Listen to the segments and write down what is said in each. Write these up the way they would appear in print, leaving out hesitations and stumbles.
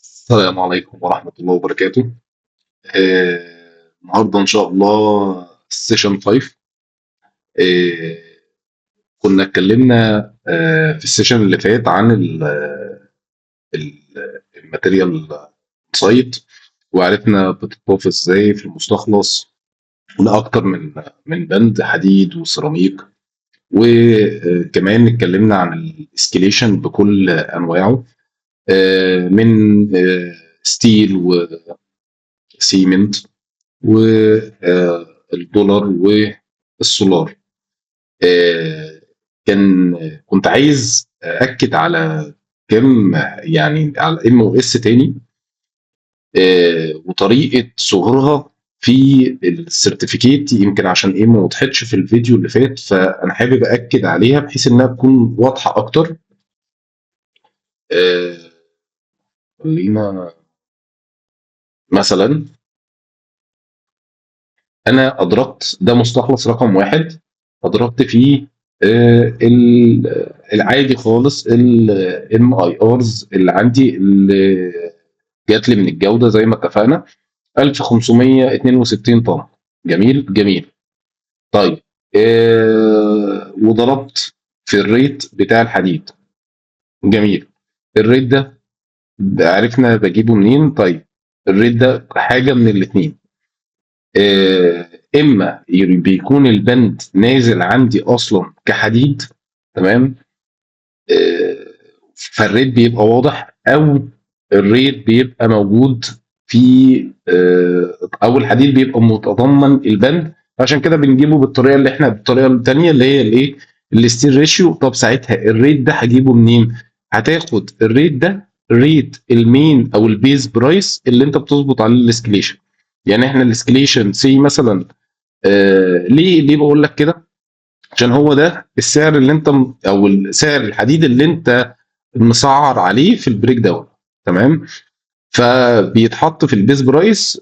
السلام عليكم ورحمة الله وبركاته. النهارده إن شاء الله السيشن 5. آه، كنا اتكلمنا في السيشن اللي فات عن الماتيريال سايت، وعرفنا بتتضاف ازاي في المستخلص لأكتر من بند حديد وسيراميك، وكمان اتكلمنا عن الاسكيليشن بكل أنواعه، من ستيل وسيمنت والدولار والسولار. آه، كنت عايز أأكد على كم، يعني على MOS تاني، وطريقة ظهورها في السيرتيفيكيت، يمكن عشان ايه ما وضحتش في الفيديو اللي فات، فأنا حابب أأكد عليها بحيث إنها تكون واضحة أكتر. آه، خلينا مثلا، أنا أدركت ده مستخلص رقم واحد، أدركت فيه العادي خالص الام اي ارز اللي عندي، اللي جات لي من الجوده زي ما اتفقنا 1562 طن. جميل جميل. طيب، وضربت في الريت بتاع الحديد. جميل. الريت ده عرفنا بجيبه منين؟ طيب، الريت ده حاجه من الاثنين، اما بيكون البند نازل عندي اصلا كحديد، تمام، آه، فالريت بيبقى واضح، او الريت بيبقى موجود في او الحديد بيبقى متضمن البند، عشان كده بنجيبه بالطريقه اللي احنا بالطريقه الثانيه اللي هي الايه، الستيل ريشيو. طب ساعتها الريت ده هجيبه منين؟ هتاخد الريت ده ريت المين او البيز برايس اللي انت بتظبط عليه الاسكليشن. يعني احنا الاسكليشن سي مثلا، ليه بقول لك كده؟ عشان هو ده السعر اللي انت او سعر الحديد اللي انت مسعر عليه في البريك داون، تمام. فبيتحط في البيز برايس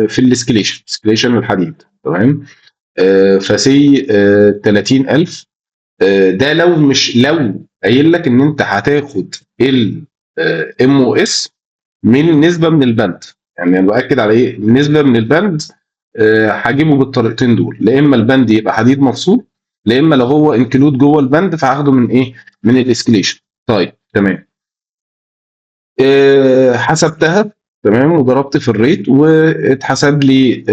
في الاسكليشن الحديد، تمام. فسي 30,000. ده لو قايل لك ان انت هتاخد الام او اس من نسبه من البند، يعني انا باكد على ايه النسبه من البند. هجيبه بالطريقتين دول، لا اما البند يبقى حديد مفصول، لا اما لو هو انكلود جوه البند فهاخده من ايه، من الاسكليشن. طيب تمام. حسبتها، تمام، وضربت في الريت واتحسب لي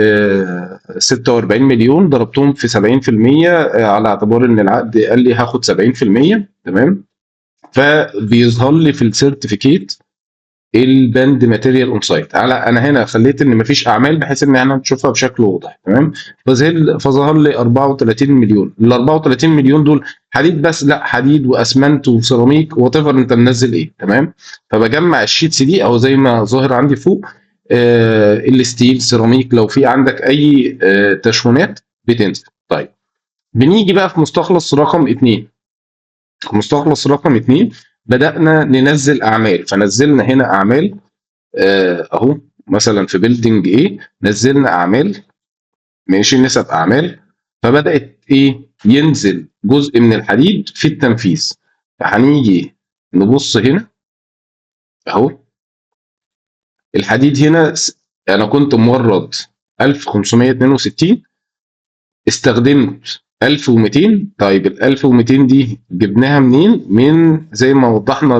46 مليون، ضربتهم في 70%، على اعتبار ان العقد قال لي هاخد 70%، تمام. فبيظهر لي في السيرتيفيكيت البند ماتيريال اون سايت. على انا هنا خليت ان مفيش اعمال بحيث ان احنا نشوفها بشكل واضح، تمام. فظهر لي 34 مليون. ال 34 مليون دول حديد بس؟ لا، حديد واسمنت وسيراميك وات ايفر انت منزل ايه، تمام. فبجمع الشيتس دي او زي ما ظاهر عندي فوق، الستيل سيراميك، لو في عندك اي تشوينات بتنزل. طيب، بنيجي بقى في مستخلص رقم 2. مستخلص رقم 2 بدأنا ننزل أعمال، فنزلنا هنا أعمال، أهو مثلا في بيلدينج إيه نزلنا أعمال، ماشي، نسب أعمال. فبدأت إيه، ينزل جزء من الحديد في التنفيذ. فهنيجي نبص هنا أهو، الحديد هنا أنا كنت مورد 1562، استخدمت 1200. طيب ال 1200 دي جبناها منين؟ من زي ما وضحنا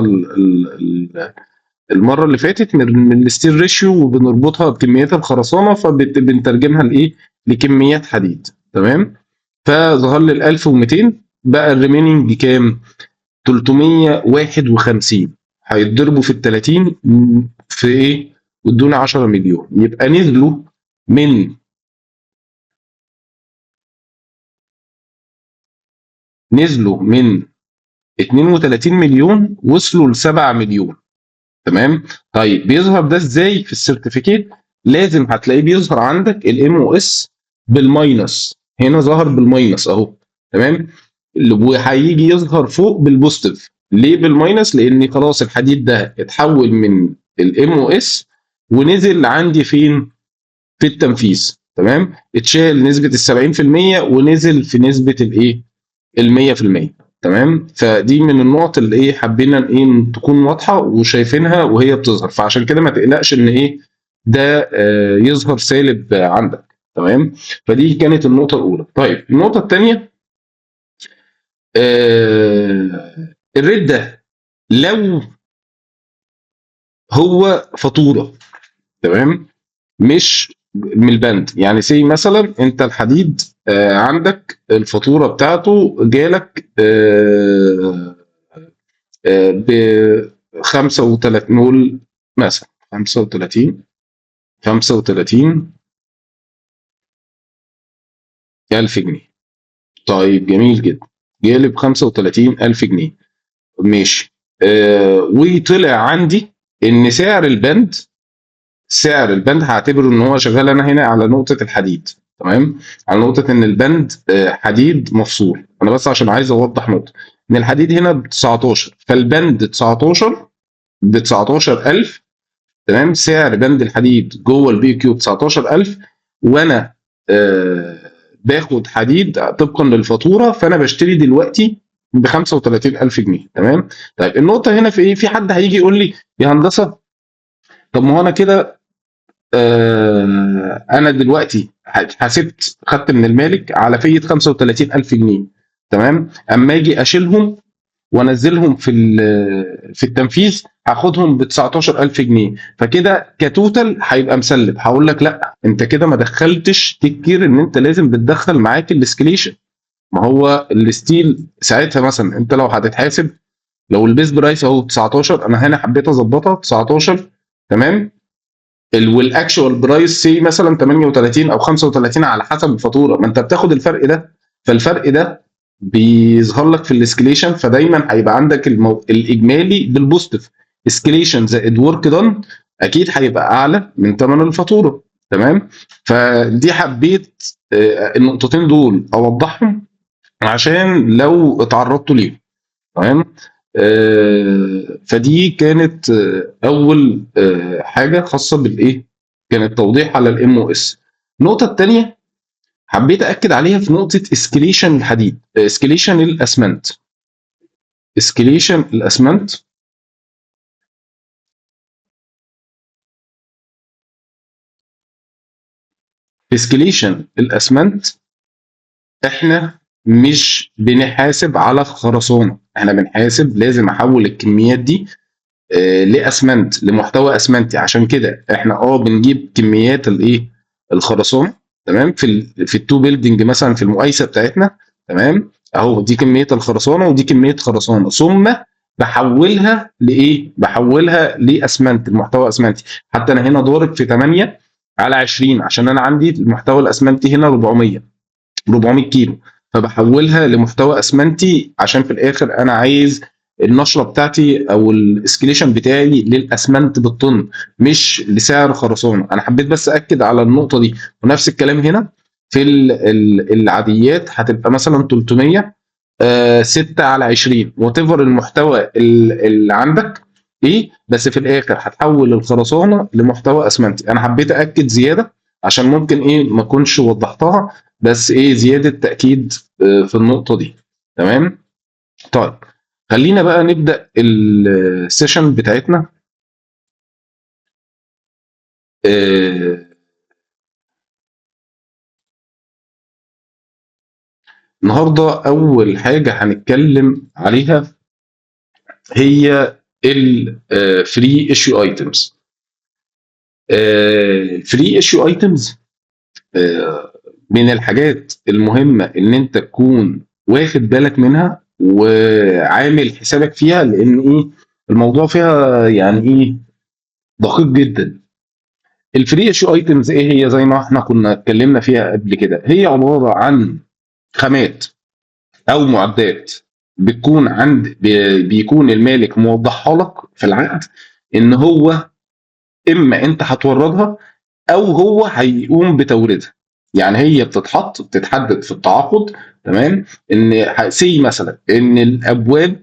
المره اللي فاتت، من الستيل ريشيو، وبنربطها بكميات الخرسانه فبنترجمها لايه، لكميات حديد، تمام. فظهر لي ال 1200، بقى الريميننج كام؟ 351 هيتضربوا في ال 30 في ايه؟ وادونا 10 مليون. يبقى نزلوا من 32 مليون وصلوا ل 7 مليون، تمام. طيب، بيظهر ده ازاي في السيرتيفيكيت؟ لازم هتلاقيه بيظهر عندك الام او اس بالماينس. هنا ظهر بالماينس اهو، تمام. وهيجي يظهر فوق بالبوزيتيف. ليه بالماينس؟ لان خلاص الحديد ده اتحول من الام او اس ونزل عندي فين؟ في التنفيذ، تمام. اتشال نسبه ال 70% ونزل في نسبه الايه، ال 100%، تمام. فدي من النقط اللي ايه حبينا ايه تكون واضحه وشايفينها وهي بتظهر، فعشان كده ما تقلقش ان ايه ده يظهر سالب عندك. تمام. فدي كانت النقطه الاولى. طيب النقطه الثانيه، الريت ده لو هو فاتوره، تمام، مش من البند. يعني سي مثلا انت الحديد عندك الفاتوره بتاعته جالك ب 35، نقول مثلا 35 ألف جنيه. طيب جميل جدا، جالي ب 35 ألف جنيه، ماشي. وطلع عندي إن سعر البند هعتبره إن هو شغال أنا هنا على نقطة الحديد. تمام. على نقطة إن البند حديد مفصول. أنا بس عشان عايز أوضح نقطة إن الحديد هنا ب 19، فالبند 19 ب 19,000. تمام. سعر بند الحديد جوه البي كيو 19,000، وانا باخد حديد طبقا للفاتوره، فانا بشتري دلوقتي ب 35,000 جنيه. تمام. طيب النقطه هنا في ايه؟ في حد هيجي يقول لي يا هندسه، طب ما هو انا كده انا دلوقتي حسبت، خدت من المالك على فية 35,000 جنيه. تمام. اما اجي اشيلهم وانزلهم في التنفيذ هاخدهم ب 19,000 جنيه، فكده كتوتال هيبقى مسلب. هقول لك لا، انت كده ما دخلتش تفكير ان انت لازم بتدخل معاك الاسكليشن. ما هو الستيل ساعتها مثلا انت لو هتتحاسب، لو البيس برايس اهو 19، انا هنا حبيت اظبطها 19، تمام، والاكشوال برايس سي مثلا 38 او 35 على حسب الفاتوره، ما انت بتاخد الفرق ده. فالفرق ده بيظهر لك في الاسكليشن، فدايما هيبقى عندك الاجمالي بالبوزيتيف. اسكليشن زائد ورك دان اكيد هيبقى اعلى من ثمن الفاتوره. تمام. فدي حبيت النقطتين دول اوضحهم عشان لو اتعرضتوا ليهم. تمام. فدي كانت اول حاجه خاصه بالايه، كانت توضيح على الام او اس. النقطه الثانيه حبيت اكد عليها في نقطه اسكليشن الحديد، اسكليشن الاسمنت. اسكليشن الاسمنت اسكليشن الاسمنت احنا مش بنحاسب على خرسانه، احنا بنحاسب لازم احول الكميات دي لاسمنت، لمحتوى اسمنتي. عشان كده احنا بنجيب كميات الايه، الخرسانه. تمام. في التو بيلدنج مثلا في المقايسه بتاعتنا، تمام، اهو دي كميه الخرسانه ودي كميه خرسانه، ثم بحولها لايه؟ بحولها لاسمنت، المحتوى اسمنتي. حتى انا هنا ضارب في 8 على 20 عشان انا عندي المحتوى الاسمنتي هنا 400 كيلو، فبحولها لمحتوى اسمنتي عشان في الاخر انا عايز النشره بتاعتي او الاسكليشن بتاعي للاسمنت بالطن، مش لسعر خرسانه. انا حبيت بس اكد على النقطه دي. ونفس الكلام هنا في العاديات هتبقى مثلا 300 6 على 20 وات ايفر المحتوى اللي عندك ايه، بس في الاخر هتحول الخرسانه لمحتوى اسمنتي. انا حبيت اكد زياده عشان ممكن ايه ما اكونش وضحتها، بس ايه زياده تاكيد في النقطه دي. تمام. طيب خلينا بقى نبدا السيشن بتاعتنا. آه، النهارده اول حاجه هنتكلم عليها هي الفري ايشيو ايتمز. الفري ايشيو ايتمز من الحاجات المهمه ان انت تكون واخد بالك منها وعامل حسابك فيها، لان ايه الموضوع فيها يعني ايه دقيق جدا. الفري ايشيو ايتمز ايه هي؟ زي ما احنا كنا اتكلمنا فيها قبل كده، هي عباره عن خامات او معدات بتكون بيكون المالك موضحها لك في العقد ان هو اما انت هتوردها او هو هيقوم بتوريدها. يعني هي بتتحدد في التعاقد، تمام، ان سي مثلا ان الابواب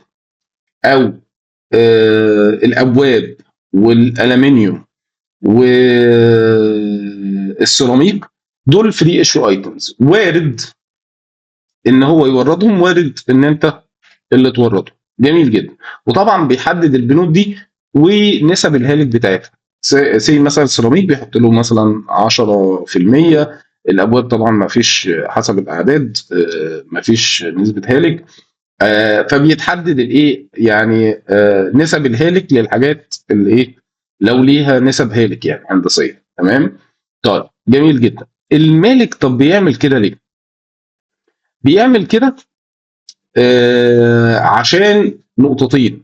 او الابواب والالومنيوم والسيراميك دول فري ايشو ايتمز، وارد ان هو يوردهم، وارد ان انت اللي اتورطوا. جميل جدا. وطبعا بيحدد البنود دي ونسب الهالك بتاعتها. سي مثلا السيراميك بيحط له مثلا 10%، الابواب طبعا ما فيش حسب الاعداد، ما فيش نسبه هالك. فبيتحدد الايه يعني نسب الهالك للحاجات اللي ايه، لو ليها نسب هالك يعني هندسيه. تمام. طيب جميل جدا. المالك طب بيعمل كده ليه؟ بيعمل كده عشان نقطتين.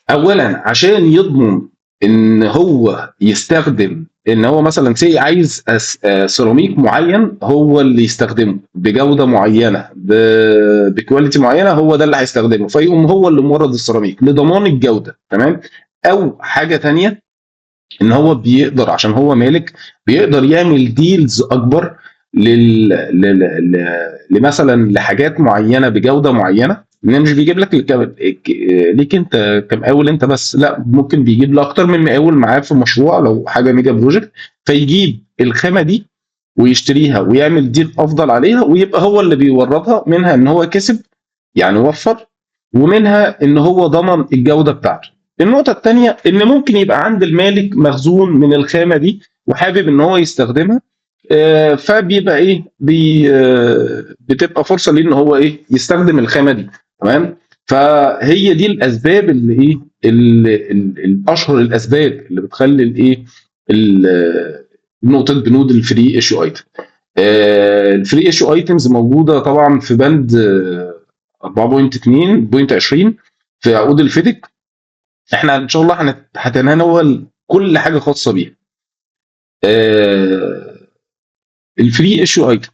اولا عشان يضمن ان هو يستخدم، ان هو مثلا سي عايز سيراميك معين هو اللي يستخدمه بجوده معينه بكواليتي معينه، هو ده اللي هيستخدمه، فيقوم هو اللي مورد السيراميك لضمان الجوده. تمام. او حاجه تانية، ان هو بيقدر عشان هو مالك بيقدر يعمل ديلز اكبر لمثلا لحاجات معينه بجوده معينه، ان مش بيجيب لك ليك انت كمقاول انت بس، لا ممكن بيجيب لاكتر من مقاول معاه في مشروع لو حاجه ميجا بروجكت، فيجيب الخامه دي ويشتريها ويعمل ديل افضل عليها، ويبقى هو اللي بيوردها، منها ان هو كسب يعني وفر، ومنها ان هو ضمن الجوده بتاعته. النقطه الثانيه ان ممكن يبقى عند المالك مخزون من الخامه دي وحابب ان هو يستخدمها، فبيبقى ايه بتبقى فرصه ليه ان هو ايه يستخدم الخامه دي. تمام. فهي دي الاسباب اللي ايه الاشهر الاسباب اللي بتخلي الايه نقطه بنود الفري ايشو ايتم. الفري ايشو ايتمز موجوده طبعا في بند 4.2.20 في عقود الفيدك. احنا ان شاء الله هنتناول كل حاجه خاصه بيها. الفري ايشو ايتم،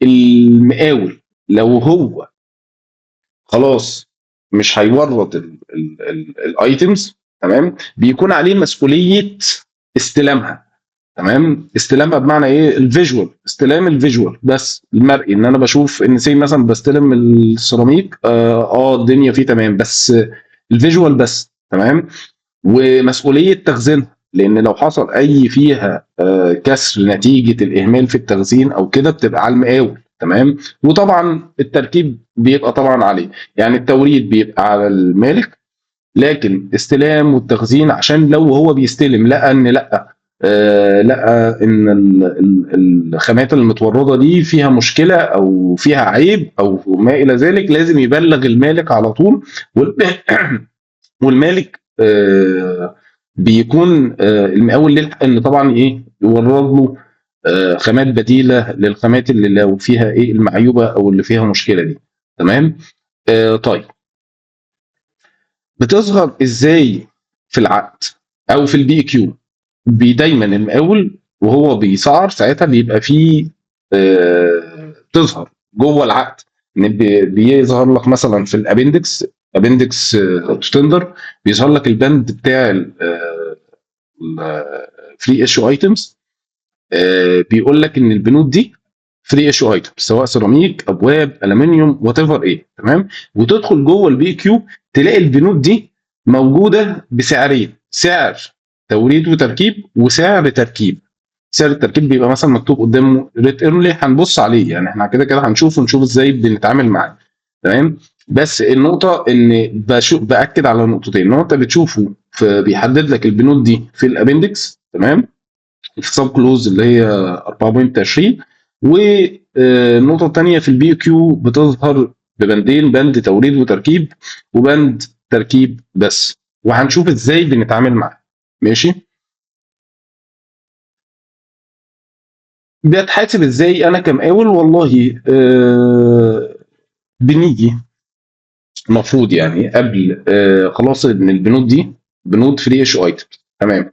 المقاول لو هو خلاص مش هيورط الايتمز، تمام، بيكون عليه مسؤوليه استلامها. تمام. استلامها بمعنى ايه؟ الفيجوال، استلام الفيجوال بس المرئي، ان انا بشوف ان سي مثلا بستلم السيراميك الدنيا فيه تمام، بس الفيجوال بس. تمام. ومسؤوليه تخزينها، لان لو حصل اي فيها كسر نتيجه الاهمال في التخزين او كده بتبقى على المقاول. تمام. وطبعا التركيب بيبقى طبعا عليه، يعني التوريد بيبقى على المالك، لكن استلام والتخزين عشان لو هو بيستلم لقى ان لا لقى ان الخامات المتورده دي فيها مشكله او فيها عيب او ما الى ذلك، لازم يبلغ المالك على طول. والمالك بيكون المقاول ليه الحق ان طبعا ايه يورد له خامات بديله للخامات اللي لو فيها ايه المعيوبه او اللي فيها مشكله دي. تمام. طيب بتظهر ازاي في العقد او في البي كيو؟ دايما المقاول وهو بيسعر ساعتها بيبقى فيه تظهر جوه العقد، ان بيظهر لك مثلا في الابندكس، ابندكس تندر، بيظهر لك البند بتاع الفري ايشو ايتمز، بيقول لك ان البنود دي فري ايشو ايتم، سواء سيراميك، ابواب، الومنيوم، وات ايفر ايه. تمام. وتدخل جوه البي كيو تلاقي البنود دي موجوده بسعرين: سعر توريد وتركيب، وسعر تركيب. سعر التركيب بيبقى مثلا مكتوب قدامه ريت ايرلي، هنبص عليه يعني احنا كده كده هنشوف ونشوف ازاي بنتعامل معاه. تمام. بس النقطه ان باكد على نقطتين: ان هو انت بتشوفه بيحدد لك البنود دي في الابندكس، تمام، في سب كلوز اللي هي 4.20. والنقطه الثانيه في البي كيو بتظهر ببندين: بند توريد وتركيب، وبند تركيب بس، وهنشوف ازاي بنتعامل معاه. ماشي. بتحاسب ازاي انا كمقاول؟ والله بنيجي المفروض يعني قبل خلاص ان البنود دي بنود فري ايشو ايتم، تمام،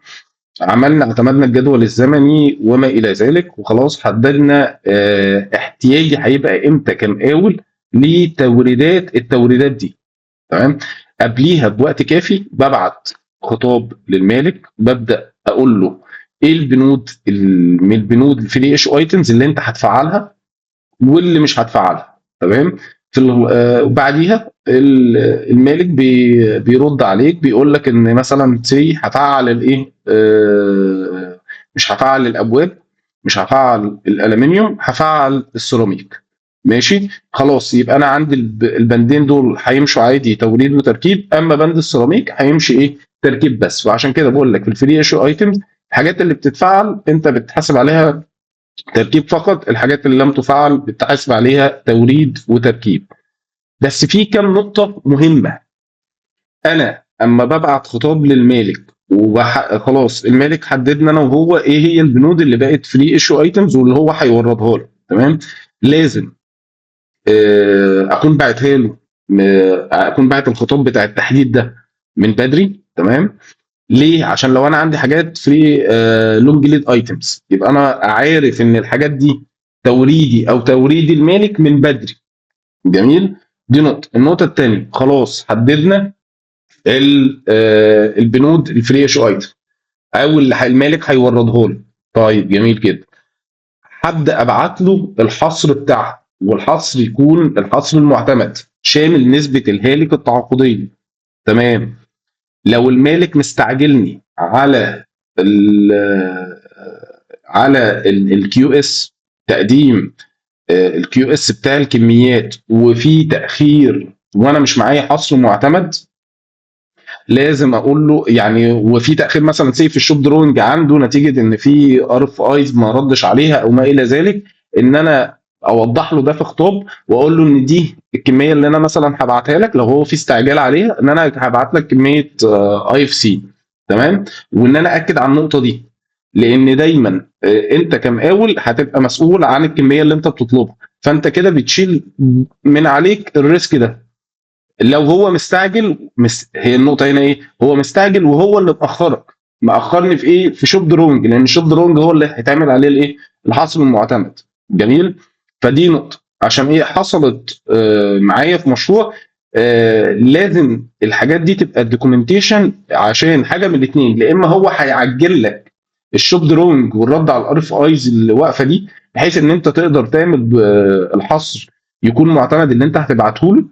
اعتمدنا الجدول الزمني وما الى ذلك، وخلاص حددنا احتياجي هيبقى امتى كمقاول لتوريدات التوريدات دي. تمام. قبليها بوقت كافي ببعت خطاب للمالك، ببدا اقول له ايه البنود من البنود الفري ايشو ايتمز اللي انت هتفعلها واللي مش هتفعلها. تمام. وبعديها المالك بيرد عليك بيقول لك ان مثلا سي هفعل الايه مش هفعل الابواب، مش هفعل الالومنيوم، هفعل السيراميك. ماشي خلاص، يبقى انا عندي البندين دول هيمشوا عادي توريد وتركيب، اما بند السيراميك هيمشي ايه تركيب بس. وعشان كده بقول لك في الفري ايشو ايتمز الحاجات اللي بتتفعل انت بتحاسب عليها تركيب فقط، الحاجات اللي لم تفعل بتحاسب عليها توريد وتركيب. بس في كام نقطة مهمة. انا اما ببعت خطاب للمالك خلاص المالك حددنا انا وهو ايه هي البنود اللي بقت فري ايشو ايتمز واللي هو هيوردها له، تمام. لازم اكون باعتها له، اكون باعت الخطاب بتاع التحديد ده من بدري، تمام. ليه؟ عشان لو انا عندي حاجات فري لونج ليد ايتمز يبقى انا عارف ان الحاجات دي توريدي او توريد المالك من بدري. جميل. دي نقطه. النقطه الثانيه، خلاص حددنا البنود الفري ايشو ايتم او اللي المالك هيوردها له. طيب جميل جدا. هبدا ابعت له الحصر بتاعها، والحصر يكون الحصر المعتمد شامل نسبه الهالك التعاقديه، تمام. لو المالك مستعجلني ال على الكيو اس تقديم الكيو اس بتاع الكميات وفي تاخير وانا مش معايا حصر معتمد، لازم اقول له يعني، وفي تاخير مثلا سي في الشوب دروينج عنده نتيجه ان في ار اف ايز ما ردش عليها او ما الى ذلك، ان انا اوضح له ده في خطاب واقول له ان دي الكميه اللي انا مثلا هبعتها لك لو هو في استعجال عليها، ان انا هبعت لك كميه اي اف سي، تمام. وان انا اكد على النقطه دي، لان دايما انت كمقاول هتبقى مسؤول عن الكميه اللي انت بتطلبها، فانت كده بتشيل من عليك الريسك ده. لو هو مستعجل هي النقطه هنا ايه، هو مستعجل وهو اللي مأخرني في ايه، في شوب درونج، لان الشوب درونج هو اللي هيتعمل عليه الايه، الحصر المعتمد. جميل. فدي نقطه عشان ايه حصلت معايا في مشروع. لازم الحاجات دي تبقى دوكيومنتيشن، عشان حاجه من الاثنين، يا اما هو هيعجل لك الشوب درونج والرد على الار اف ايز اللي واقفه دي، بحيث ان انت تقدر تعمل الحصر يكون معتمد اللي انت هتبعته له،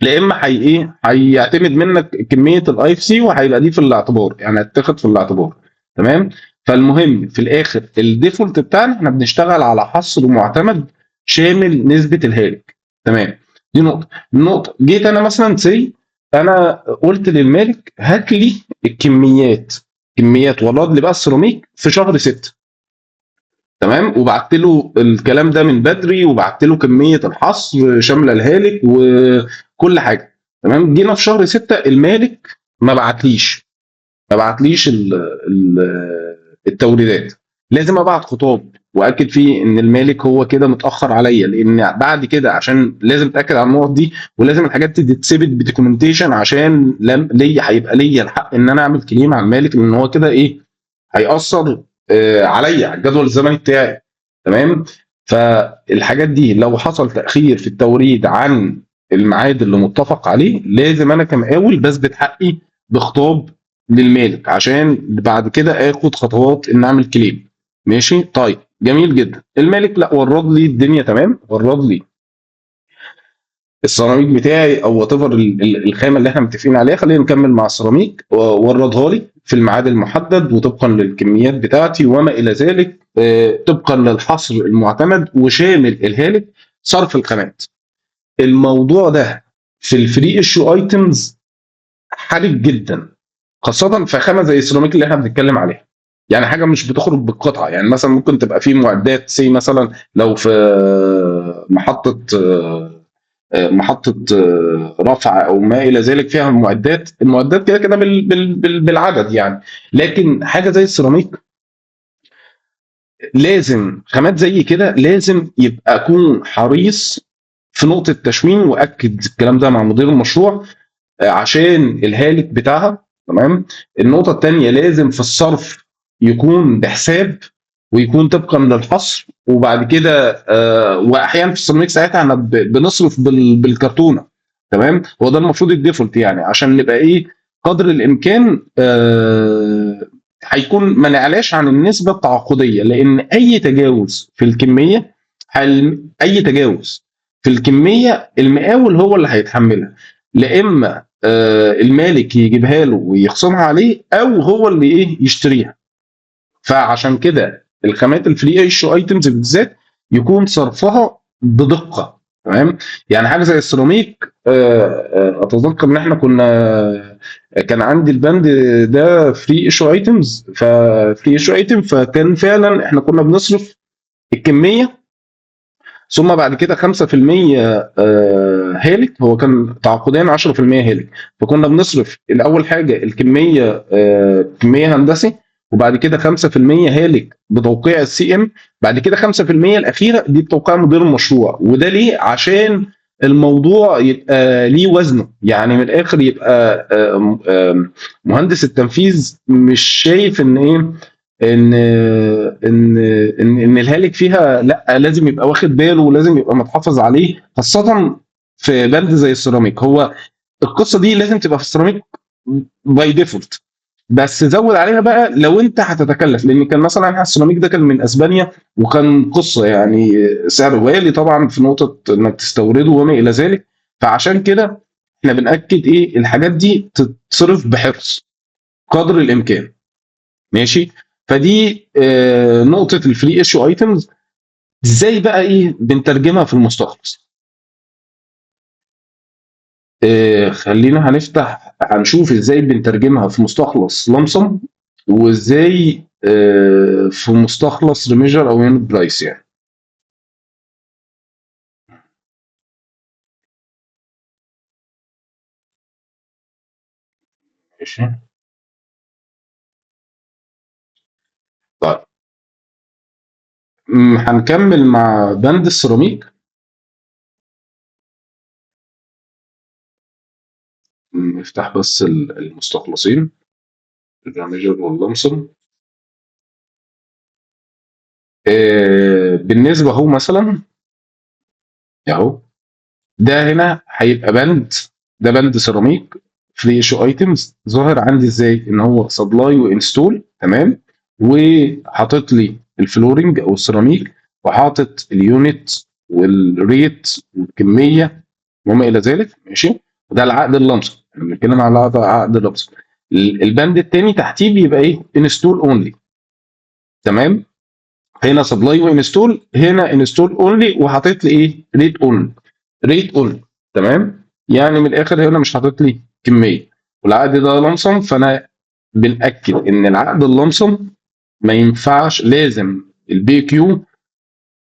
لا اما هي ايه هيعتمد منك كميه الاي اف سي وهيبقى دي في الاعتبار، يعني هتاخد في الاعتبار، تمام. فالمهم في الاخر الديفولت بتاعنا احنا بنشتغل على حصر معتمد شامل نسبه الهالك، تمام. دي نقطه. النقطه جيت انا مثلا انا قلت للمالك هات لي الكميات، كميات ورد لي بقى السيراميك في شهر 6، تمام. وبعت له الكلام ده من بدري، وبعت له كميه الحصر شامله الهالك وكل حاجه، تمام. جينا في شهر 6 المالك ما بعتليش التوريدات. لازم ابعت خطاب واكد فيه ان المالك هو كده متاخر عليا، لان بعد كده عشان لازم اتاكد على النقط دي، ولازم الحاجات دي تتثبت بدوكيومنتيشن عشان ليا هيبقى ليا الحق ان انا اعمل كليم على المالك، لان هو كده ايه هيأثر عليا على الجدول الزمني بتاعي، تمام. فالحاجات دي لو حصل تأخير في التوريد عن الميعاد اللي متفق عليه، لازم انا كمقاول بثبت حقي بخطاب للمالك عشان بعد كده اخد خطوات ان اعمل كليم. ماشي طيب جميل جدا. المالك لا ورد لي الدنيا تمام، ورد لي السيراميك بتاعي او وات ايفر الخامه اللي احنا متفقين عليها، خلينا نكمل مع السيراميك، وردها لي في الميعاد المحدد وطبقا للكميات بتاعتي وما الى ذلك، طبقا للحصر المعتمد وشامل الهالك صرف الخامات. الموضوع ده في الفري ايشو ايتمز حرج جدا، خاصه في خامه زي السيراميك اللي احنا بنتكلم عليها، يعني حاجه مش بتخرج بالقطعه. يعني مثلا ممكن تبقى في معدات سي مثلا لو في محطه رفع او ما الى ذلك فيها المعدات كده كده بالعدد يعني. لكن حاجه زي السيراميك لازم خامات زي كده لازم يبقى اكون حريص في نقطه تشوين، واكد الكلام ده مع مدير المشروع عشان الهالك بتاعها، تمام. النقطه الثانيه لازم في الصرف يكون بحساب ويكون طبقا للحصر، وبعد كده واحيانا في السيراميك ساعتها احنا بنصرف بالكرتونه، تمام. هو ده المفروض الديفولت يعني، عشان نبقى ايه قدر الامكان هيكون ما نعلاش عن النسبه التعاقديه، لان اي تجاوز في الكميه اي تجاوز في الكميه المقاول هو اللي هيتحملها، لا اما المالك يجيبها له ويخصمها عليه او هو اللي ايه يشتريها. فعشان كده الخامات الفري ايشو ايتمز بالذات يكون صرفها بدقه، تمام. يعني حاجه زي السيراميك، اتذكر ان احنا كان عندي البند ده فري ايشو ايتمز، ففري ايشو ايتم، فكان فعلا احنا كنا بنصرف الكميه، ثم بعد كده 5% هالك، هو كان تعاقديا 10% هالك. فكنا بنصرف الاول حاجه الكميه، كميه هندسي، وبعد كده 5% هالك بتوقيع السي ام، بعد كده 5% الاخيره دي بتوقيع مدير المشروع. وده ليه؟ عشان الموضوع يبقى ليه وزنه، يعني من الاخر يبقى مهندس التنفيذ مش شايف ان ايه، ان ان الهالك فيها لا، لازم يبقى واخد باله ولازم يبقى متحافظ عليه، خاصه في بند زي السيراميك. هو القصه دي لازم تبقى في السيراميك باي ديفولت، بس زود عليها بقى لو انت هتتكلف، لان كان مثلا السيراميك ده كان من اسبانيا، وكان قصه يعني سعر غالي طبعا في نقطه انك تستورده وما الى ذلك. فعشان كده احنا بناكد ايه، الحاجات دي تتصرف بحرص قدر الامكان. ماشي. فدي نقطه الفري ايشو ايتمز. ازاي بقى ايه بنترجمها في المستخلص؟ خلينا هنشوف ازاي بنترجمها في مستخلص لمسم، وازاي في مستخلص ريميجر او يونت برايس يعني. ماشي. طيب. هنكمل مع بند السيراميك. نفتح بس المستخلصين، الريميجر واللمسم. بالنسبه هو مثلا اهو، ده هنا هيبقى بند، ده بند سيراميك فري ايشو ايتمز، ظاهر عندي ازاي ان هو سبلاي وانستول. تمام. وحاطط لي الفلورنج او السيراميك، وحاطط اليونت والريت والكميه وما الى ذلك. ماشي. وده العقد اللمسي، احنا بنتكلم على عقد اللمسي. البند الثاني تحتيه بيبقى ايه، انستول اونلي. تمام. هنا سبلاي وانستول، هنا انستول اونلي، وحاطط لي ايه، ريت اونلي. ريت اونلي. تمام. يعني من الاخر هنا مش حاطط لي كميه، والعقد ده لمسم. فانا بنأكد ان العقد اللمسم ما ينفعش، لازم البي كيو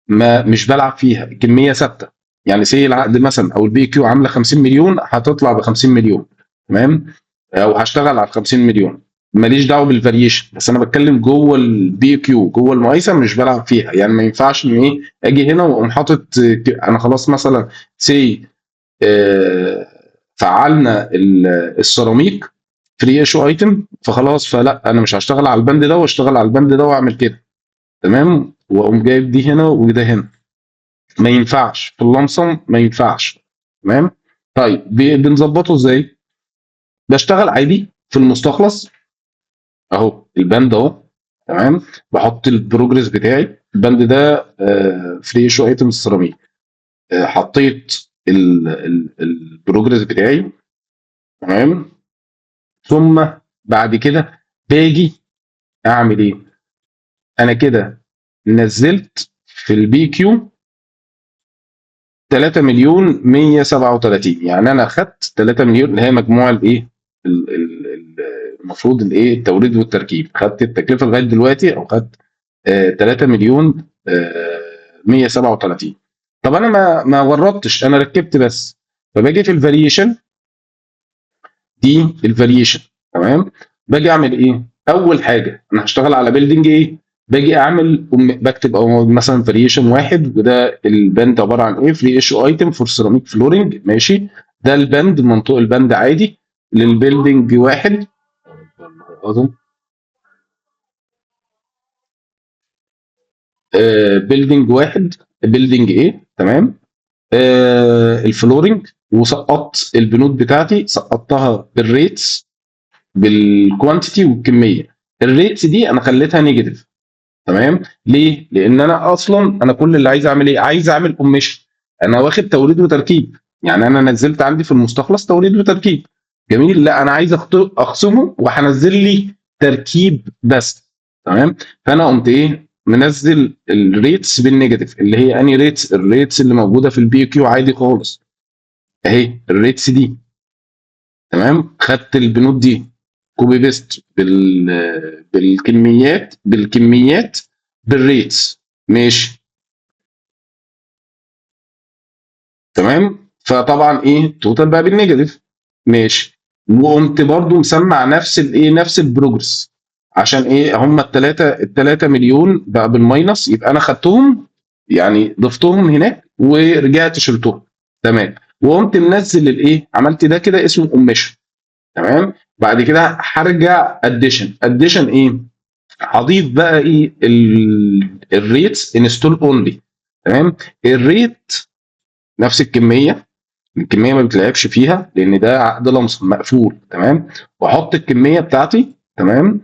ما مش بلعب فيها كميه ثابته. يعني سي العقد مثلا او البي كيو عامله 50 مليون، هتطلع ب 50 مليون. تمام. او هشتغل على 50 مليون، ماليش دعوه بالفاريشن. بس انا بتكلم جوه البي كيو، جوه المقايسه مش بلعب فيها. يعني ما ينفعش ان ايه، اجي هنا واقوم حاطط انا خلاص مثلا سي فعلنا السيراميك فري ايشو ايتم، فخلاص فلا انا مش هشتغل على البند ده واشتغل على البند ده واعمل كده. تمام. واقوم جايب دي هنا وده هنا، ما ينفعش في اللمسم، ما ينفعش. تمام. طيب بنظبطه ازاي؟ بشتغل عادي في المستخلص اهو، البند اهو. تمام. بحط البروجرس بتاعي، البند ده فري ايشو ايتم سيراميك. حطيت البروجرس بتاعي. تمام. ثم بعد كده باجي اعمل ايه، انا كده نزلت في البي كيو 3 مليون 137. يعني انا خدت 3 مليون اللي هي مجموع الايه، المفروض الايه التوريد والتركيب، خدت التكلفه لغايه دلوقتي، او خدت 3 مليون 137. طب انا ما وردتش، انا ركبت بس. فباجي في الفاريشن، دي الفاريشن. تمام. باجي اعمل ايه، اول حاجه انا هشتغل على بيلدينج ايه، باجي اعمل بكتب او مثلا فاريشن واحد، وده البند عباره عن ايه، فري ايشو ايتم فور سيراميك فلورنج. ماشي. ده البند، منطق البند عادي للبيلدينج واحد. اظن بيلدينج واحد، بيلدينج ايه. تمام. الفلورنج، وسقطت البنود بتاعتي، سقطتها بالريتس، بالكوانتيتي والكميه. الريتس دي انا خليتها نيجاتيف. تمام. ليه؟ لان انا اصلا انا كل اللي عايز اعمل ايه، عايز اعمل اوميشن. انا واخد توريد وتركيب، يعني انا نزلت عندي في المستخلص توريد وتركيب. جميل. لا انا عايز اخصمه وهنزل لي تركيب بس. تمام. فانا قمت ايه، منزل الريتس بالنيجاتيف، اللي هي اني ريتس؟ الريتس اللي موجوده في البي كيو عادي خالص اهي، الريتس دي. تمام، خدت البنود دي كوبي بيست بالكميات بالريتس، ماشي. تمام، فطبعا ايه توتال بقى بالنيجاتيف، ماشي. وقمت برضو مسمع نفس الايه، نفس البروجرس. عشان ايه؟ هم ال3 مليون بقى بالماينس، يبقى انا خدتهم يعني ضفتهم هناك ورجعت شلتهم. تمام، وقمت منزل الايه، عملت ده كده اسمه اوميشن. تمام، بعد كده هرجع اديشن ايه؟ هضيف بقى ايه الريتس انستول اونلي. تمام، الريت نفس الكميه ما بتلعبش فيها لان ده عقد لمس مقفول. تمام، واحط الكميه بتاعتي. تمام،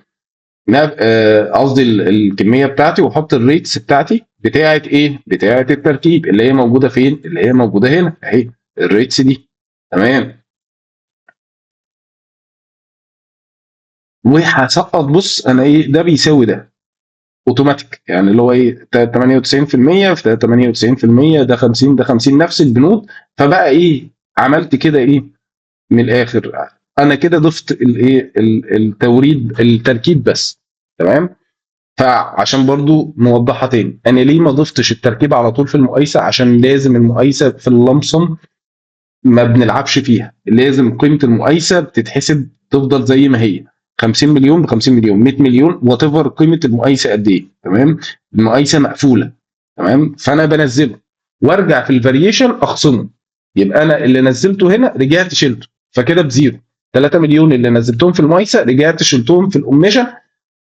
قصدي الكميه بتاعتي، واحط الريتس بتاعتي بتاعه ايه؟ بتاعه التركيب اللي هي موجوده فين؟ اللي هي موجوده هنا اهي، الريتس دي. تمام، وهسقط. بص انا ايه ده بيساوي ده اوتوماتيك، يعني اللي هو ايه 98% في 98%، ده 50 ده 50، نفس البنود. فبقى ايه؟ عملت كده ايه من الاخر؟ انا كده ضفت الايه التوريد التركيب بس. تمام، فعشان برضو نوضحها تاني، انا ليه ما ضفتش التركيب على طول في المقايسه؟ عشان لازم المقايسه في اللمسم ما بنلعبش فيها، لازم قيمه المقايسه بتتحسب تفضل زي ما هي، 50 مليون ب 50 مليون، 100 مليون، وات ايفر قيمه المقايسه قد ايه. تمام، المقايسه مقفوله. تمام، فانا بنزله وارجع في الفاريشن اخصمه، يبقى انا اللي نزلته هنا رجعت شلته، فكده بزيرو. 3 مليون اللي نزلتهم في المقايسه رجعت شلتهم في القماشه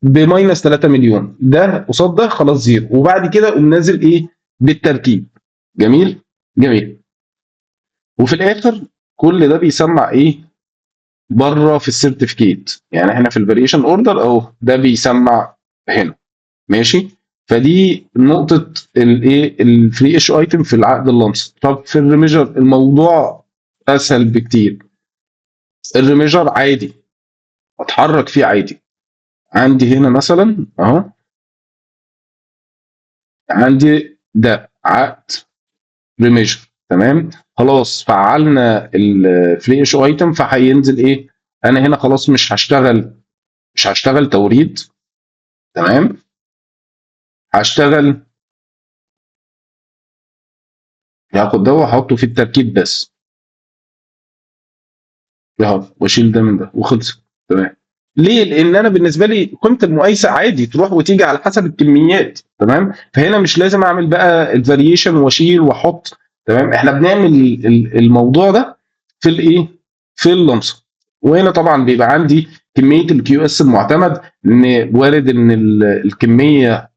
بماينس 3 مليون، ده قصاد ده خلاص زيرو. وبعد كده قوم نازل ايه؟ بالتركيب. جميل، جميل. وفي الاخر كل ده بيسمع ايه؟ بره في السيرتيفيكيت، يعني احنا في الفاريشن اوردر اهو ده بيسمع هنا، ماشي. فدي نقطه الايه الفري ايش ايتم في العقد اللمس. طب في الريميجر الموضوع اسهل بكتير. الريميجر عادي اتحرك فيه عادي. عندي هنا مثلا اهو، عندي ده عقد ريميجر. تمام، خلاص فعلنا الفري ايش ايتم، فهينزل ايه؟ انا هنا خلاص مش هشتغل توريد. تمام، هشتغل هاخد ده واحطه في التركيب بس اهو، واشيل ده من ده وخلص. تمام، ليه؟ لان انا بالنسبه لي قيمه المقايسه عادي تروح وتيجي على حسب الكميات. تمام، فهنا مش لازم اعمل بقى الفاريشن واشيل واحط. تمام، احنا بنعمل الموضوع ده في الايه؟ في اللمسه. وهنا طبعا بيبقى عندي كميه الكيو اس المعتمد، ان وارد ان الكميه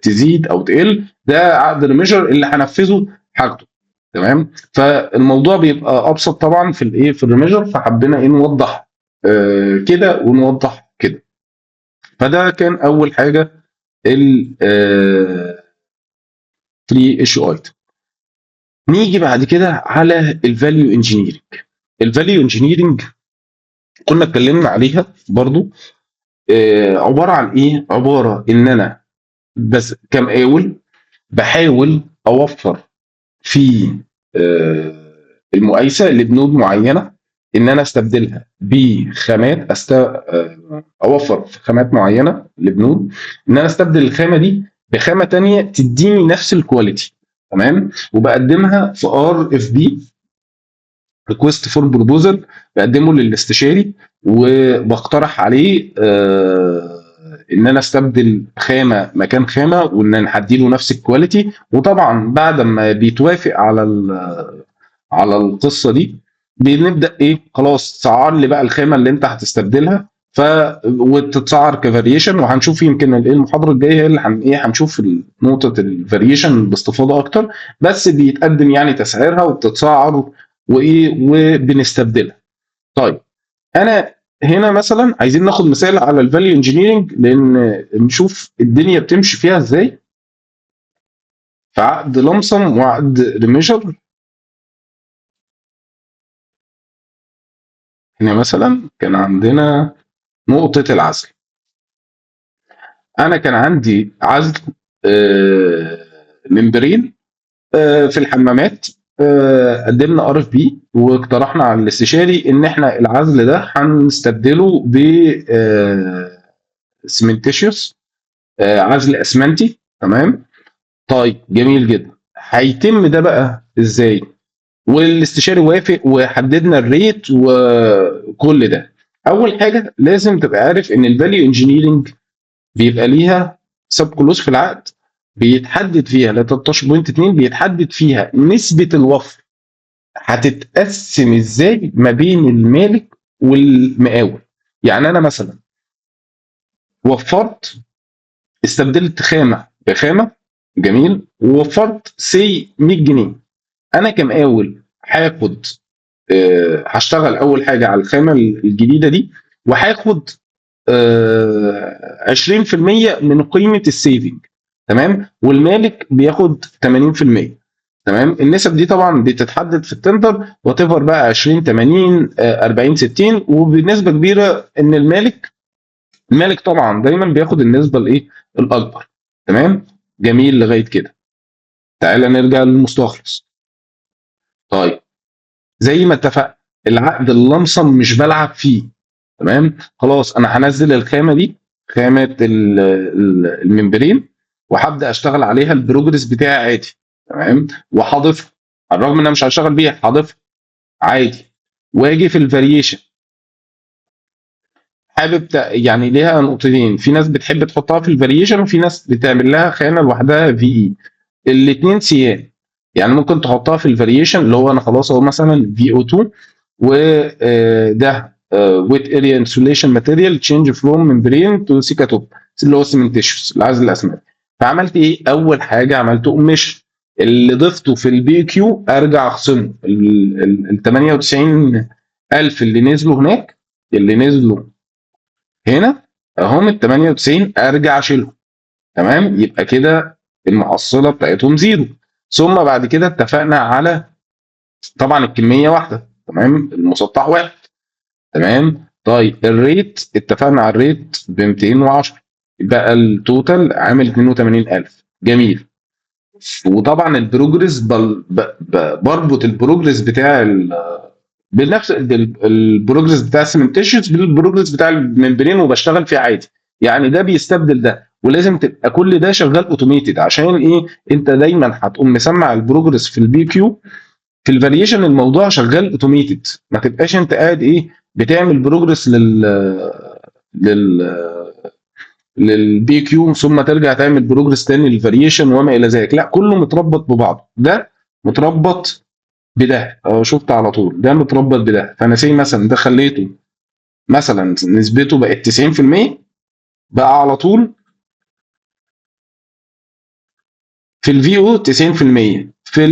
تزيد او تقل، ده عقد الميجر اللي هنفذه حاجته. تمام، فالموضوع بيبقى ابسط طبعا في الايه، في الريميجر، فحبينا ايه نوضح كده ونوضح كده. فده كان اول حاجه ال فري ايشو ايتم. نيجي بعد كده على الفاليو انجينيرنج. الفاليو انجينيرنج كنا اتكلمنا عليها برضو. عباره عن ايه؟ عباره ان انا بس كمقاول بحاول اوفر في المقايسه لبنود معينه، ان انا استبدلها بخامات اوفر في خامات معينه لبنود، ان انا استبدل الخامه دي بخامه تانية تديني نفس الكواليتي. تمام، وبقدمها في RFP، ريكوست فور بروبوزل، بقدمه للاستشاري وبقترح عليه ان انا استبدل خامه مكان خامه، وان انا هدي له نفس الكواليتي. وطبعا بعد ما بيتوافق على القصه دي، بنبدا ايه؟ خلاص سعر لي بقى الخامه اللي انت هتستبدلها، وتتسعر كفاريشن. وهنشوف يمكن ايه المحاضره الجايه هي اللي ايه هنشوف نقطه الفاريشن باستفاضه اكتر. بس بيتقدم يعني تسعيرها وبتتسعر وايه وبنستبدلها. طيب، انا هنا مثلا عايزين ناخد مثال على الفاليو انجينيرنج، لان نشوف الدنيا بتمشي فيها ازاي في عقد لمسم وعقد ريميجر. هنا مثلا كان عندنا نقطة العزل. انا كان عندي عزل ممبرين في الحمامات. قدمنا ار اف بي واقترحنا على الاستشاري ان احنا العزل ده هنستبدله ب سمنتيشيوس، عزل اسمنتي. تمام. طيب جميل جدا. هيتم ده بقى ازاي؟ والاستشاري وافق وحددنا الريت وكل ده. اول حاجه لازم تبقى عارف ان الفاليو انجينيرنج بيبقى ليها سب كلوز في العقد، بيتحدد فيها ل 13.2 بيتحدد فيها نسبه الوفر هتتقسم ازاي ما بين المالك والمقاول. يعني انا مثلا وفرت، استبدلت خامه بخامه، جميل، ووفرت سي 100 جنيه. انا كمقاول هاخد هشتغل اول حاجه على الخامه الجديده دي، وهاخد 20% من قيمه السيفنج. تمام. والمالك بياخد 80%. تمام. النسب دي طبعا بتتحدد في التندر وتفر بقى 20 80 40 60، وبنسبه كبيره ان المالك طبعا دايما بياخد النسبه الايه الاكبر. تمام. جميل لغايه كده. تعالى نرجع للمستخلص. طيب زي ما اتفقنا، العقد اللمسم مش بلعب فيه. تمام. خلاص انا هنزل الخامه دي، خامه الممبرين، وهبدا اشتغل عليها البروجرس بتاعي عادي. تمام. وهضيفها على الرغم ان انا مش هشتغل بيها، هضيفها عادي. واجي في الفاريشن، حابب يعني ليها نقطتين، في ناس بتحب تحطها في الفاريشن وفي ناس بتعمل لها خانه لوحدها في اي. الاثنين سيان. يعني ممكن تحطها في الفاريشن اللي هو انا خلاص اهو مثلا في او 2، وده ويت اريا انسوليشن ماتيريال تشينج فروم ممبرين تو سيكا توب، اللي هو سيمنتيشوس العزل الاسمنتي. فعملت ايه؟ اول حاجه عملته قماش، اللي ضفته في البي كيو ارجع اخصمه ال 98,000 اللي نزلوا هناك، اللي نزلوا هنا اهم ال 98 ارجع اشيلهم. تمام. يبقى كده المحصله بتاعتهم زيرو. ثم بعد كده اتفقنا على طبعا الكميه واحده. تمام. المسطح واحد. تمام. طيب الريت، اتفقنا على الريت ب 210، يبقى التوتال عامل 82,000. جميل. وطبعا البروجرس بربط البروجرس بتاع بنفس البروجرس بتاع السيمنتيشنز بالبروجرس بتاع الممبرين وبشتغل فيه عادي. يعني ده بيستبدل ده، ولازم تبقى كل ده شغال اوتوميتد. عشان ايه؟ انت دايما هتقوم مسمع البروجرس في البي كيو، في الفاريشن الموضوع شغال اوتوميتد. ما تبقاش انت قاعد ايه بتعمل بروجرس لل للبي كيو ثم ترجع تعمل بروجرس تاني للفاريشن وما الى ذلك. لا، كله متربط ببعضه. ده متربط بده، شفت على طول ده متربط بده. فانا سي مثلا ده خليته مثلا نسبته بقت 90%، بقى على طول في الفي او 90%، في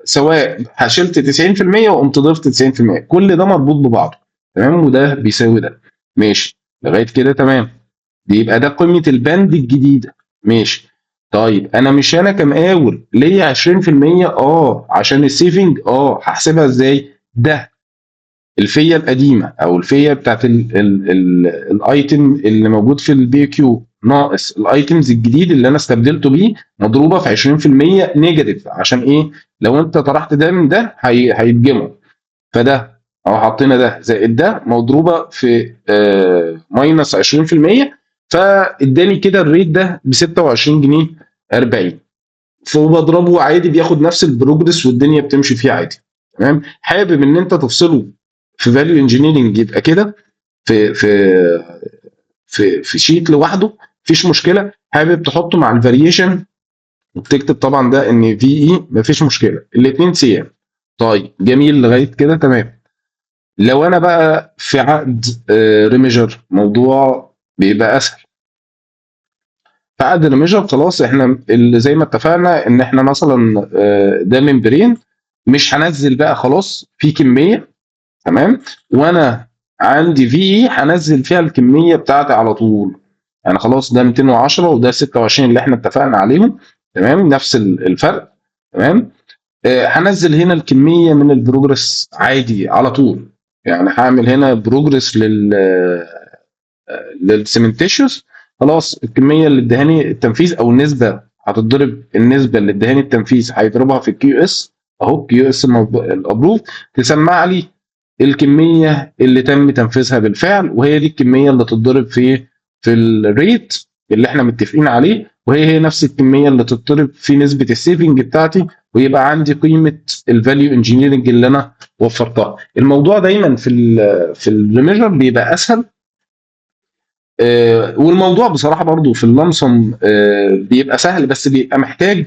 سواء شلت 90% وقمت ضفت 90%، كل ده مربوط ببعضه. تمام. وده بيساوي ده. ماشي لغايه كده تمام. دي يبقى ده قيمه البند الجديده. ماشي. طيب انا مش انا كمقاول ليا 20%، عشان السيفنج، هحسبها ازاي؟ ده الفيه القديمه او الفيه بتاعت الايتم اللي موجود في البي كيو ناقص الايتمز الجديد اللي انا استبدلته بيه، مضروبه في 20% نيجاتيف. عشان ايه؟ لو انت طرحت ده من ده هيتجمعوا. فده او حطينا ده زائد ده مضروبه في ماينس 20%، فاداني كده الريت ده ب 26 جنيه 40. فبضربه عادي بياخد نفس البروجرس والدنيا بتمشي فيه عادي. تمام. حابب ان انت تفصله في فاليو انجينيرنج يبقى كده في في شيت لوحده، مفيش مشكله. حابب تحطه مع الفاريشن وتكتب طبعا ده ان في اي، مفيش مشكله. الاثنين سيام. طيب جميل لغايه كده تمام. لو انا بقى في عقد ريميجر، موضوع بيبقى اسهل. في عقد ريميجر خلاص احنا اللي زي ما اتفقنا ان احنا مثلا ده ممبرين، مش هنزل بقى خلاص في كميه. تمام. وانا عندي في اي هنزل فيها الكميه بتاعتي على طول. يعني خلاص ده 210 وده 26 اللي احنا اتفقنا عليهم. تمام. نفس الفرق. تمام. هنزل هنا الكميه من البروجرس عادي على طول. يعني هعمل هنا بروجرس للسيمنتيشوس، خلاص الكميه اللي ادهاني التنفيذ او النسبه هتتضرب، النسبه اللي ادهاني التنفيذ هيضربها في الكيو اس اهو، كيو اس الابروف، تسمع لي الكميه اللي تم تنفيذها بالفعل، وهي دي الكميه اللي تتضرب في الريت اللي احنا متفقين عليه، وهي نفس الكميه اللي تتضرب في نسبه السيفنج بتاعتي، ويبقى عندي قيمه الفاليو انجينيرنج اللي انا وفرتها. الموضوع دايما في الميجر بيبقى اسهل، والموضوع بصراحه برضو في اللمسم بيبقى سهل، بس بيبقى محتاج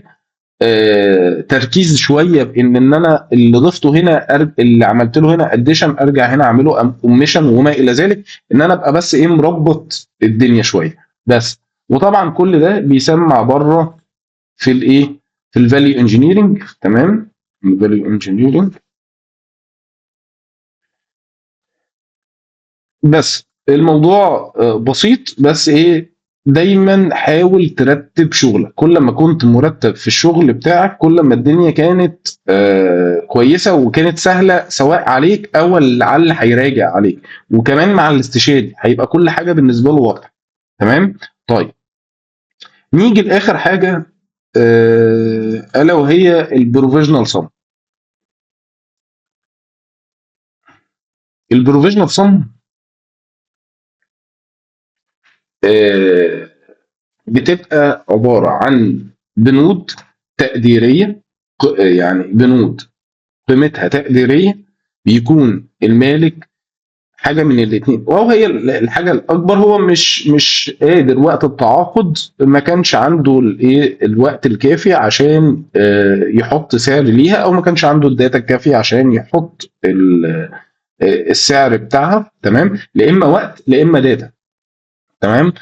تركيز شويه، بان انا اللي ضفته هنا اللي عملت له هنا اديشن ارجع هنا اعمله اوميشن وما الى ذلك، ان انا ابقى بس ايه مربط الدنيا شويه بس. وطبعا كل ده بيسمع بره في الايه، في الفاليو انجينيرنج. تمام، الفاليو انجينيرنج بس الموضوع بسيط، بس ايه، دايما حاول ترتب شغلك. كل ما كنت مرتب في الشغل بتاعك كل ما الدنيا كانت كويسه وكانت سهله، سواء عليك او لعل هيراجع عليك، وكمان مع الاستشاري هيبقى كل حاجه بالنسبه له واضحه. تمام. طيب نيجي لاخر حاجه، الا وهي البروفيجنال سم. البروفيجنال سم بتبقى عباره عن بنود تقديريه، يعني بنود قيمتها تقديريه، بيكون المالك حاجه من الاثنين، وهو هي الحاجه الاكبر، هو مش قادر وقت التعاقد، ما كانش عنده الايه الوقت الكافي عشان يحط سعر ليها، او ما كانش عنده الداتا الكافيه عشان يحط السعر بتاعها. تمام، لا اما وقت لا اما داتا. تمام.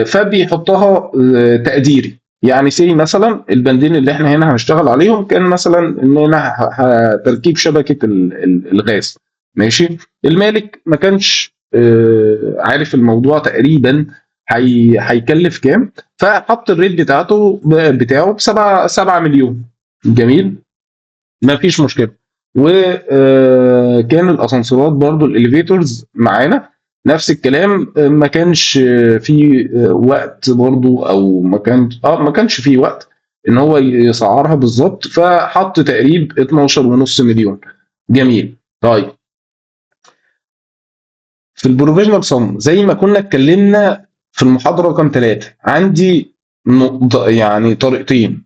فبيحطها تقديري، يعني سي مثلا البندين اللي احنا هنا هنشتغل عليهم كان مثلا اننا تركيب شبكه الغاز. ماشي. المالك ما كانش عارف الموضوع تقريبا هيكلف كام، فحط الريت بتاعه ب 7 مليون. جميل، ما فيش مشكله. وكان الاسانسيرات برضو الاليفيتورز معانا نفس الكلام، ما كانش في وقت برضو، او ما كانش في وقت ان هو يسعرها بالظبط، فحط تقريب 12.5 مليون. جميل. طيب في البروفيجنال صم زي ما كنا اتكلمنا في المحاضره رقم 3، عندي يعني طريقتين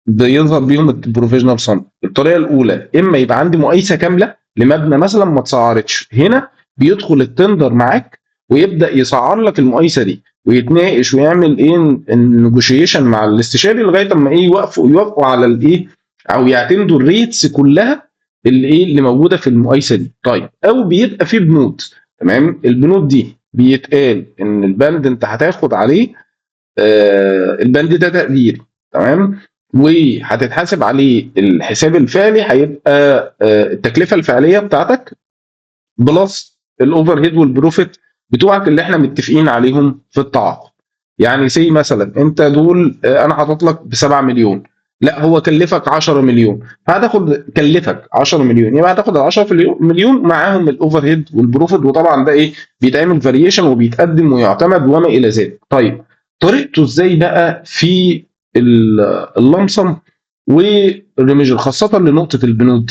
بيظهر بيهم البروفيجنال سم. الطريقه الاولى، اما يبقى عندي مقايسه كامله لمبنى مثلا ما اتسعرتش، هنا بيدخل التندر معاك ويبدا يسعر لك المقايسه دي، ويتناقش ويعمل ايه النيجوشيشن مع الاستشاري لغايه اما ايه يوافقوا على الايه، او يعتمدوا الريتس كلها اللي ايه اللي موجوده في المقايسه دي. طيب او بيبقى في بنود. تمام، البنود دي بيتقال ان البند انت هتاخد عليه البند ده تقديري. تمام، وهتتحاسب عليه الحساب الفعلي، هيبقى التكلفه الفعليه بتاعتك بلس الاوفر هيد والبروفيت بتوعك اللي احنا متفقين عليهم في التعاقد. يعني سي مثلا انت دول انا حاطط لك ب 7 مليون، لا هو كلفك 10 مليون، فهتاخد كلفك 10 مليون، يبقى هتاخد ال 10 مليون معاهم الاوفر هيد والبروفيت، وطبعا ده ايه بيتعمل فاريشن وبيتقدم ويعتمد وما الى ذلك. طيب طريقته ازاي بقى في اللمسم والريميجر، خاصه لنقطه البنود،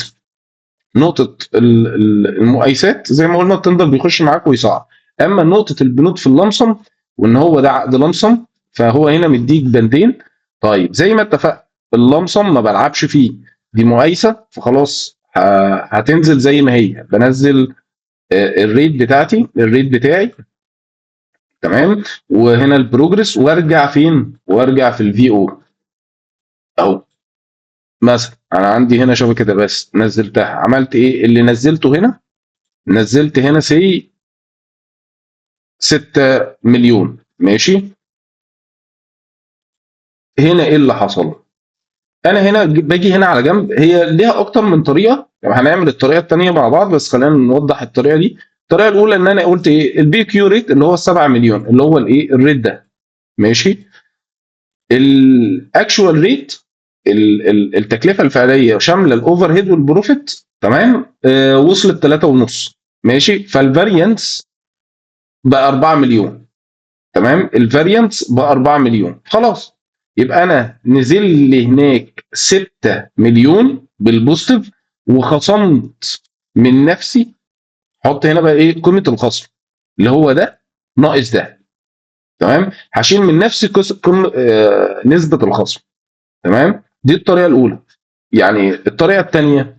نقطه المقايسات زي ما قلنا التندر بيخش معاك ويصعد. اما نقطه البنود في اللمسم، وان هو ده عقد لمسم، فهو هنا مديك بندين. طيب زي ما اتفقنا اللمسم ما بلعبش فيه، دي مقايسه، فخلاص هتنزل زي ما هي، بنزل الريت بتاعي. تمام، وهنا البروجرس، وارجع فين، وارجع في الفي او اهو. مثلا انا عندي هنا شبكه بس نزلتها، عملت ايه اللي نزلته هنا، نزلت هنا سي 6 مليون. ماشي. هنا ايه اللي حصل، انا هنا باجي هنا على جنب، هي ليها اكتر من طريقه، يعني هنعمل الطريقه الثانيه مع بعض، بس خلينا نوضح الطريقه دي. الطريقه الاولى ان انا قلت ايه البي كيو ريت اللي هو 7 مليون اللي هو الايه الريت ده. ماشي. الاكشوال ريت التكلفه الفعليه شامله الاوفر هيد والبروفيت. تمام، وصلت 3.5. ماشي. فالفاريانس بقى 4 مليون. تمام، الفاريانس بقى 4 مليون. خلاص، يبقى انا نزل لي هناك 6 مليون بالبوستيف، وخصمت من نفسي. حط هنا بقى ايه قيمه الخصم اللي هو ده ناقص ده. تمام، هشيل من نفسي نسبه الخصم. تمام، دي الطريقه الاولى. يعني الطريقه الثانيه،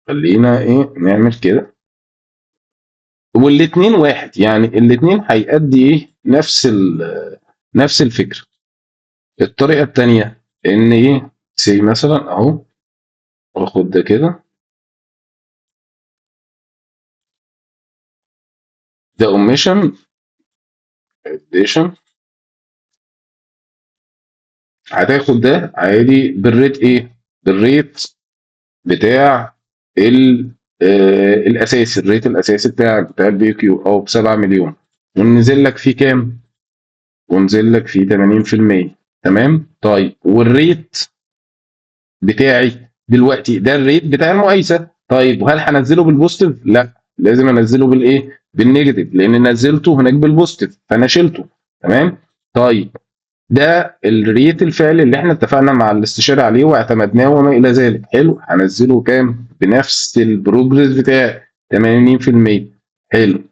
خلينا ايه نعمل كده، والاثنين واحد، يعني الاثنين هيأدي ايه نفس الفكره. الطريقه الثانيه ان ايه، سي مثلا اهو، واخد ده كده، ده اوميشن اديشن، هتاخد ده عادي بالريت ايه، بالريت بتاع الاساسي، الريت الاساسي بتاعك بتاع البي كيو، او ب 7 مليون، وننزل لك فيه كام؟ ونزل لك فيه 80%. تمام، طيب والريت بتاعي دلوقتي ده الريت بتاع المقايسه. طيب وهل هنزله بالبوستيف؟ لا، لازم انزله بالايه؟ بالنيجاتيف، لان نزلته هناك بالبوستيف فانا شلته. تمام، طيب ده الريت الفعلي اللي احنا اتفقنا مع الاستشاري عليه واعتمدناه وما الى ذلك. حلو، هنزله كام؟ بنفس البروجرس بتاعي 80%. حلو،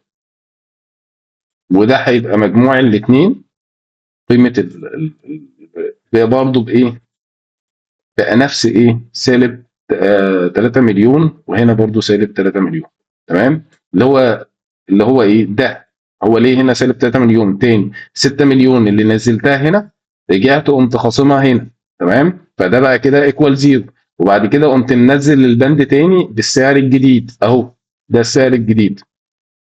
وده هيبقى مجموع الاثنين، قيمه ده برضه بايه؟ بقى نفس ايه؟ سالب 3 مليون، وهنا برضو سالب 3 مليون. تمام، اللي هو ايه ده؟ هو ليه هنا سالب 3 مليون؟ تاني 6 مليون اللي نزلتها هنا، رجعت قمت خاصمها هنا. تمام، فده بقى كده ايكوال زيرو. وبعد كده قمت منزل البند تاني بالسعر الجديد اهو، ده السعر الجديد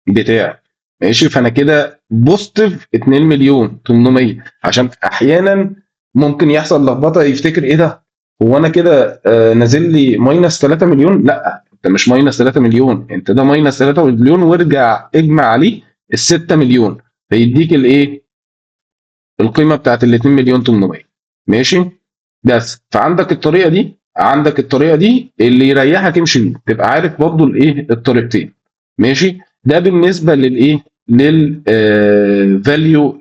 بتاعي. ماشي، فانا كده بوستيف 2 مليون 800. عشان احيانا ممكن يحصل لخبطه، يفتكر ايه ده، هو انا كده نازل لي ماينس 3 مليون. لا، انت مش ماينس 3 مليون، انت ده ماينس 3 مليون، وارجع اجمع عليه ال 6 مليون، فيديك الايه، القيمه بتاعت ال 2 مليون 800. ماشي، بس فعندك الطريقه دي، عندك الطريقه دي اللي يريحك امشي بيه، تبقى عارف برضو الايه الطريقتين. ماشي، ده بالنسبه للايه، للفاليو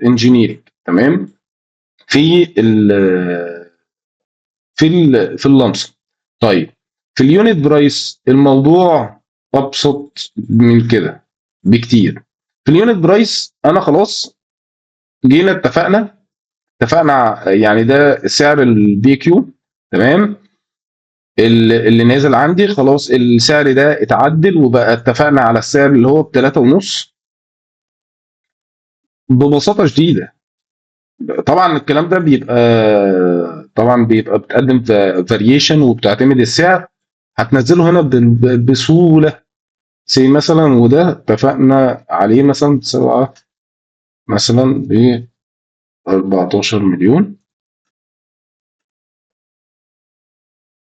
انجينيرنج. تمام، في ال في اللمس. طيب في اليونت برايس الموضوع ابسط من كده بكتير. في اليونت برايس انا خلاص جينا اتفقنا يعني ده سعر البي كيو. تمام، اللي نازل عندي خلاص السعر ده اتعدل وبقى اتفقنا على السعر اللي هو بتلاتة ونص. ببساطة شديدة، طبعا الكلام ده بيبقى بتقدم فاريشن وبتعتمد السعر، هتنزله هنا بسهولة. زي مثلا وده اتفقنا عليه مثلا سبعة، مثلا ب 14 مليون.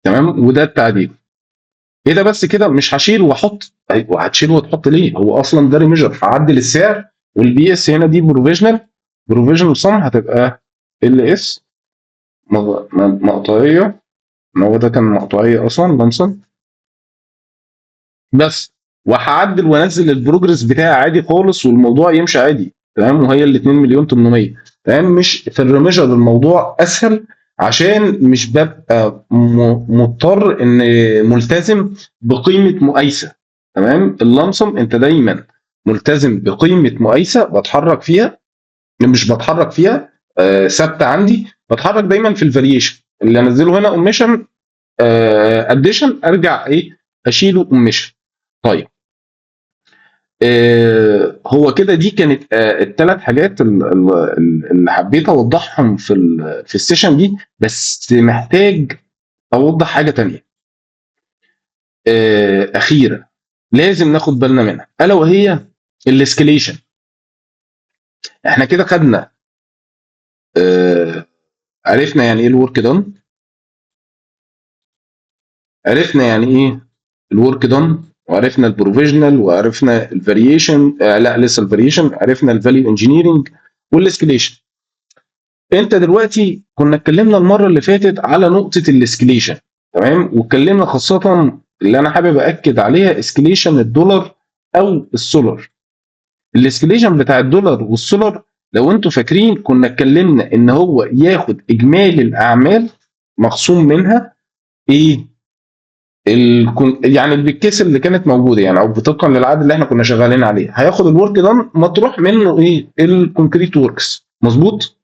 تمام، وده التعديل. ايه ده؟ بس كده مش هشيل واحط؟ ايوه هتشيل وتحط ليه؟ هو اصلا ده ريميجر، هعدل السعر. والبي اس هنا دي بروفيجنال صم، هتبقى ال اس مقطعيه، ما هو ده كان مقطعيه اصلا لمسا بس. وهعدل وانزل البروجرس بتاعي عادي خالص، والموضوع يمشي عادي. تمام، وهي ال 2 مليون 800. تمام، مش في الريميجر الموضوع اسهل، عشان مش ببقى مضطر ان ملتزم بقيمه مقايسه. تمام، اللمسم انت دايما ملتزم بقيمه مقايسه بتحرك فيها، مش بتحرك فيها ثابته عندي، بتحرك دايما في الفاريشن اللي انزله هنا اوميشن اديشن، ارجع ايه اشيله اوميشن. طيب هو كده دي كانت الثلاث حاجات اللي حبيت اوضحهم في السيشن دي. بس محتاج اوضح حاجه تانية اخيره لازم ناخد بالنا منها، الا وهي الاسكليشن. احنا كده خدنا عرفنا يعني ايه الورك دون، عرفنا يعني ايه الورك دون، وعرفنا البروفيجنال، وعرفنا الفاريشن لا لسه الفاريشن، عرفنا الفاليو انجينيرنج والاسكليشن. انت دلوقتي كنا اتكلمنا المره اللي فاتت على نقطه الاسكليشن. تمام، واتكلمنا خاصه اللي انا حابب اكد عليها اسكليشن الدولار او السولار. الاسكليشن بتاع الدولار والسولار لو انتوا فاكرين كنا اتكلمنا ان هو ياخد اجمالي الاعمال مخصوم منها ايه يعني البيكيس اللي كانت موجوده، يعني او طبقا للعقد اللي احنا كنا شغالين عليه هياخد الورك ده مطروح منه ايه الكونكريت وركس. مظبوط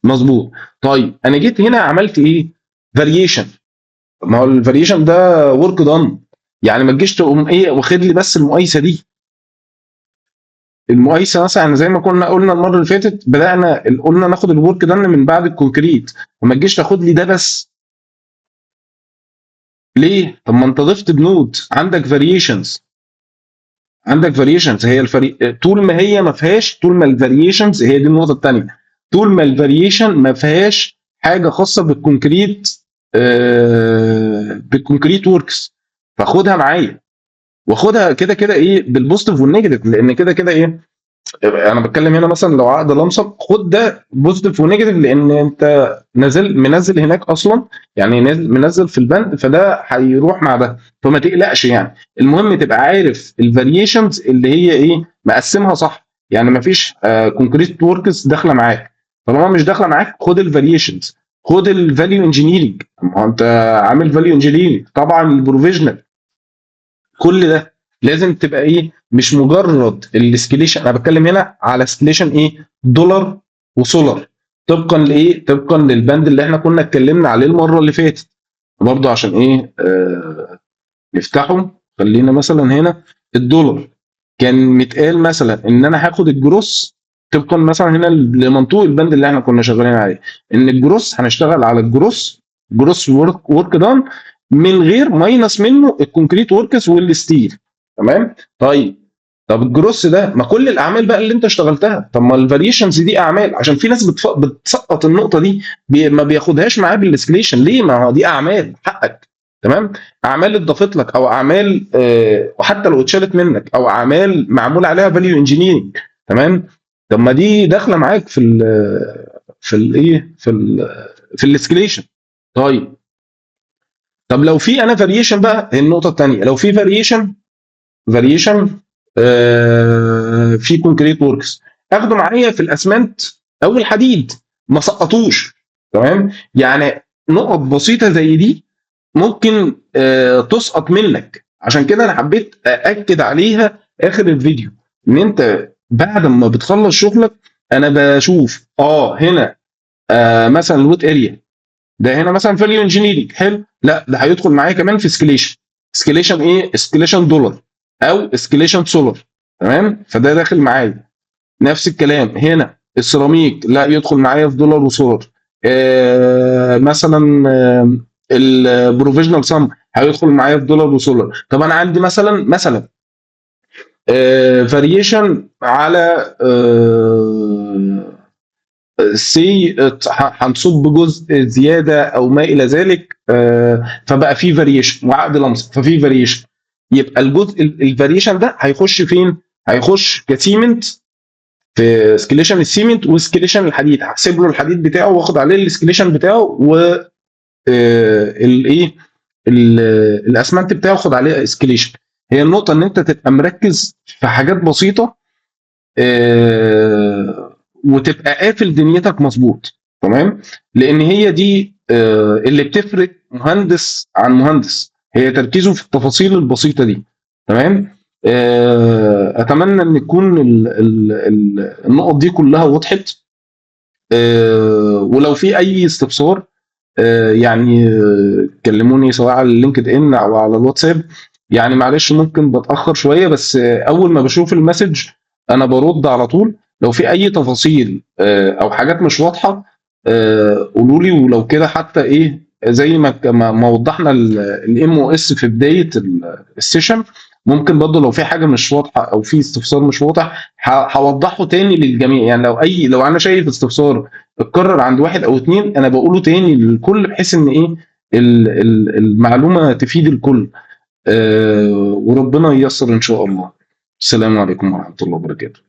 مظبوط. طيب انا جيت هنا عملت ايه فاريشن. ما هو الفاريشن ده ورك دان، يعني ما تجيش تقوم ايه واخد لي بس المقايسه دي. المقايسه مثلا زي ما كنا قلنا المره اللي فاتت بدانا قلنا ناخد الورك دان من بعد الكونكريت، وما تجيش تاخد لي ده بس. ليه؟ طب ما انت ضفت بنود عندك فاريشنز، عندك فاريشنز هي طول ما هي ما فيهاش، طول ما الفاريشنز هي دي النقطه الثانيه، طول ما الفاريشن ما فيهاش حاجه خاصه بالكونكريت بالكونكريت وركس فاخدها معايا، واخدها كده كده ايه بالبوزيتيف والنيجاتيف، لان كده كده ايه انا بتكلم هنا مثلا لو عقد لمسك خد ده بوزيتيف ونيجاتيف، لان انت منزل هناك اصلا، يعني منزل في البند، فده هيروح مع ده، فما تقلقش يعني. المهم تبقى عارف الفاريشنز اللي هي ايه مقسمها صح، يعني ما فيش كونكريت وركس داخله معاك، طالما مش داخله معاك خد الفاريشنز، خد الفاليو انجينيرنج، ما هو انت عامل فاليو انجينيرنج طبعا البروفيجنال، كل ده لازم تبقى ايه مش مجرد الاسكليشن. انا بتكلم هنا على اسكليشن ايه دولار وسولار، طبقا لايه طبقا للبند اللي احنا كنا اتكلمنا عليه المره اللي فاتت برضه، عشان ايه نفتحه. خلينا مثلا هنا الدولار كان متقال مثلا ان انا هاخد الجروس طبقا مثلا هنا لمنطوق البند اللي احنا كنا شغالين عليه، ان الجروس هنشتغل على الجروس، جروس ورك دان من غير ماينس منه الكونكريت وركس والستيل. تمام. طيب طب الجروس ده ما كل الاعمال بقى اللي انت اشتغلتها، طب ما الفاريشنز دي اعمال، عشان في ناس بتسقط النقطه دي ما بياخدهاش معاه بالاسكليشن. ليه؟ ما هو دي اعمال حقك. تمام. اعمال اتضافت لك او اعمال وحتى لو اتشالت منك او اعمال معمول عليها فاليو انجينيرنج. تمام. طب ما دي داخله معاك في الايه في الاسكليشن. طيب طب لو في انا فاريشن بقى، هي النقطه الثانيه، لو في فاريشن في كونكريت وركس اخده معايا في الاسمنت او الحديد ما سقطوش. تمام. يعني نقط بسيطه زي دي ممكن تسقط منك، عشان كده انا حبيت اكد عليها اخر الفيديو، ان انت بعد ما بتخلص شغلك انا بشوف هنا مثلا الويت اريا ده هنا مثلا فاليو انجينيرنج حلو، لا ده هيدخل معايا كمان في اسكليشن. اسكليشن ايه؟ اسكليشن دولار او اسكليشن سولار. تمام. فده داخل معايا. نفس الكلام هنا السيراميك لا يدخل معايا في دولار وسولار. مثلا البروفيشنال سم هيدخل معايا في دولار وسولار. طب انا عندي مثلا فاريشن على سي هنصب جزء زياده او ما الى ذلك، فبقى في فاريشن وعقد لمس ففي فاريشن، يبقى الجزء الفاريشن ده هيخش فين؟ هيخش كسيمنت في سكيليشن السيمنت وسكيليشن الحديد، هحسب له الحديد بتاعه واخد عليه السكيليشن بتاعه، و الايه الاسمنت بتاعه واخد عليه اسكيليشن. هي النقطه ان انت تبقى مركز في حاجات بسيطه وتبقى قافل دنيتك مظبوط. تمام. لان هي دي اللي بتفرق مهندس عن مهندس، هي تركيزه في التفاصيل البسيطه دي. تمام. اتمنى ان تكون النقط دي كلها وضحت. ولو في اي استفسار يعني كلموني سواء على اللينكد ان او على الواتساب. يعني معلش ممكن بتاخر شويه، بس اول ما بشوف المسج انا برد على طول. لو في اي تفاصيل او حاجات مش واضحه قولوا لي، ولو كده حتى ايه زي ما وضحنا الام او اس في بدايه السيشن، ممكن برضه لو في حاجه مش واضحه او في استفسار مش واضح هوضحه تاني للجميع. يعني لو انا شايف استفسار اتكرر عند واحد او اتنين انا بقوله تاني للكل، بحيث ان ايه المعلومه تفيد الكل. وربنا ييسر ان شاء الله. السلام عليكم ورحمه الله وبركاته.